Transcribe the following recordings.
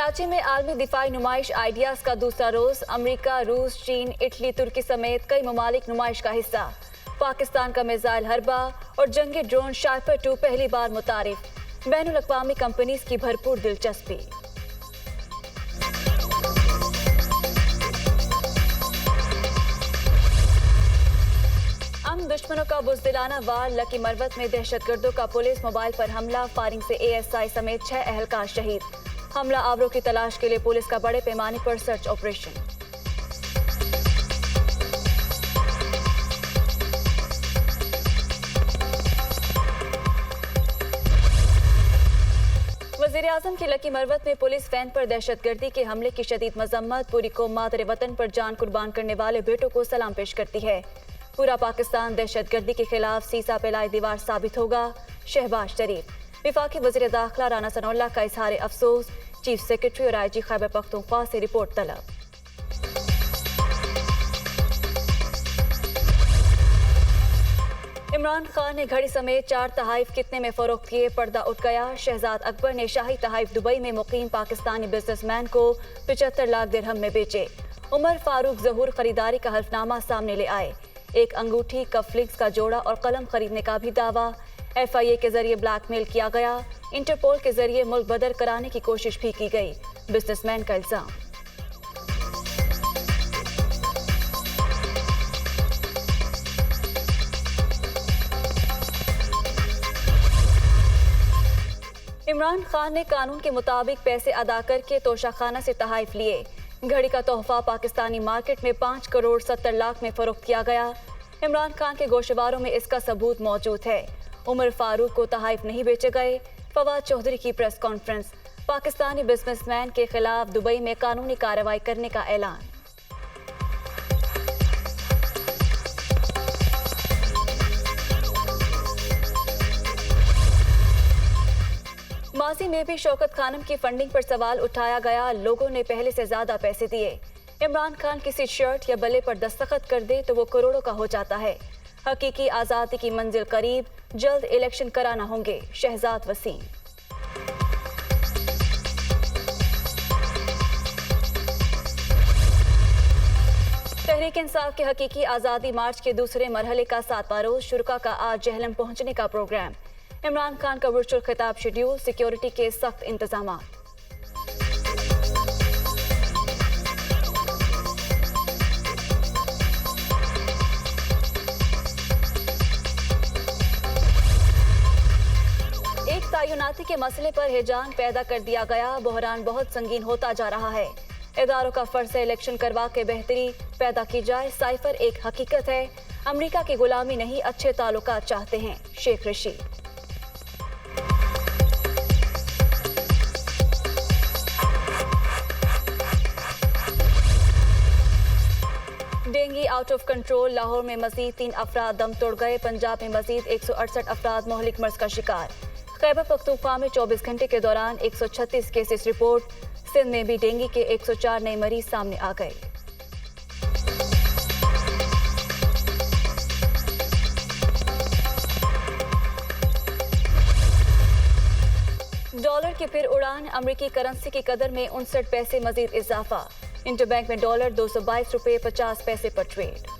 कराची में आलमी दिफाई नुमाइश आइडियाज का दूसरा रोज। अमेरिका, रूस, चीन, इटली, तुर्की समेत कई ममालिक नुमाइश का हिस्सा। पाकिस्तान का मिसाइल हरबा और जंगी ड्रोन शाइपर 2 पहली बार मुतारिफ। बैनुल अक़वामी कंपनीज की भरपूर दिलचस्पी। दुश्मनों का बुज़दिलाना वार। लकी मरवत में दहशतगर्दों का पुलिस मोबाइल पर हमला। फायरिंग से ASI समेत 6 अहलकार शहीद। हमला आवरों की तलाश के लिए पुलिस का बड़े पैमाने पर सर्च ऑपरेशन। वज़ीर-ए-आज़म की लकी मरवत में पुलिस वैन पर दहशतगर्दी के हमले की शदीद मजम्मत। पूरी कौम मादर वतन पर जान कुर्बान करने वाले बेटों को सलाम पेश करती है। पूरा पाकिस्तान दहशतगर्दी के खिलाफ सीसा फैलाए दीवार साबित होगा। शहबाज शरीफ। वफाकी वज़ीर दाखिला राना सनाउल्लाह का इजहार अफसोस। चीफ सेक्रेटरी और IG खैबर पख्तूनख्वा से रिपोर्ट तलब। इमरान खान ने घड़ी समेत 4 तहाइफ कितने में फरोख्त किए, पर्दा उठ गया। शहजाद अकबर ने शाही तहाइफ दुबई में मुकीम पाकिस्तानी बिजनेसमैन को 75 लाख दिरहम में बेचे। उमर फारूक ज़हूर खरीदारी का हल्फनामा सामने ले आए। एक अंगूठी, कफलिंग्स का जोड़ा और कलम खरीदने का भी दावा। FIA के जरिए ब्लैकमेल किया गया। इंटरपोल के जरिए मुल्क बदर कराने की कोशिश भी की गई। बिजनेसमैन का इल्जाम। इमरान खान ने कानून के मुताबिक पैसे अदा करके तोशाखाना से तहाइफ लिए। घड़ी का तोहफा पाकिस्तानी मार्केट में 5 करोड़ 70 लाख में फरोख्त किया गया। इमरान खान के गोशवारों में इसका सबूत मौजूद है। उमर फारूक को तहाइफ नहीं बेचे गए। फवाद चौधरी की प्रेस कॉन्फ्रेंस। पाकिस्तानी बिजनेसमैन के खिलाफ दुबई में कानूनी कार्रवाई करने का ऐलान। माजी में भी शौकत खानम की फंडिंग पर सवाल उठाया गया। लोगों ने पहले से ज्यादा पैसे दिए। इमरान खान किसी शर्ट या बल्ले पर दस्तखत कर दे तो वो करोड़ों का हो जाता है। हकीकी आज़ादी की मंजिल करीब, जल्द इलेक्शन कराना होंगे। शहजाद वसीम। तहरीक इंसाफ के हकीकी आज़ादी मार्च के दूसरे मरहले का 7वां रोज। शुरका का आज जहलम पहुंचने का प्रोग्राम। इमरान खान का वर्चुअल खिताब शेड्यूल। सिक्योरिटी के सख्त इंतजाम। एक तयनाती के मसले पर हिजान पैदा कर दिया गया। बहरान बहुत संगीन होता जा रहा है। इदारों का फर्ज से इलेक्शन करवा के बेहतरी पैदा की जाए। साइफर एक हकीकत है। अमेरिका की गुलामी नहीं, अच्छे ताल्लुकात चाहते हैं। Sheikh Rashid. Dengue out of control. Lahore में मजीद 3 अफराद दम तोड़ गए। पंजाब में मजीद 168 अफराद मोहलिक मर्ज का शिकार। खैबर पख्तूनख्वा में 24 घंटे के दौरान 136 केसेस रिपोर्ट। सिंध में भी डेंगी के 104 नए मरीज सामने आ गए। डॉलर की फिर उड़ान। अमेरिकी करेंसी की कदर में 59 पैसे मजीद इजाफा। इंटरबैंक में डॉलर 222 रुपये 50 पैसे पर ट्रेड।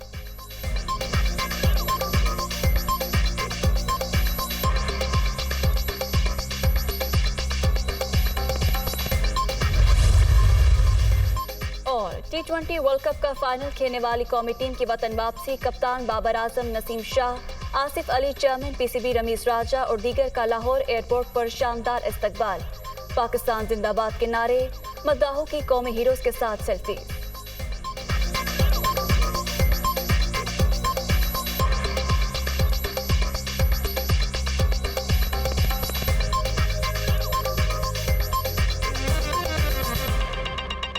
और T20 वर्ल्ड कप का फाइनल खेलने वाली कौमी टीम की वतन वापसी। कप्तान बाबर आजम, नसीम शाह, आसिफ अली, चेयरमैन PCB रमीज राजा और दीगर का लाहौर एयरपोर्ट पर शानदार इस्तकबाल। पाकिस्तान जिंदाबाद के नारे। मद्दाहों की कौमी हीरोज के साथ सेल्फी।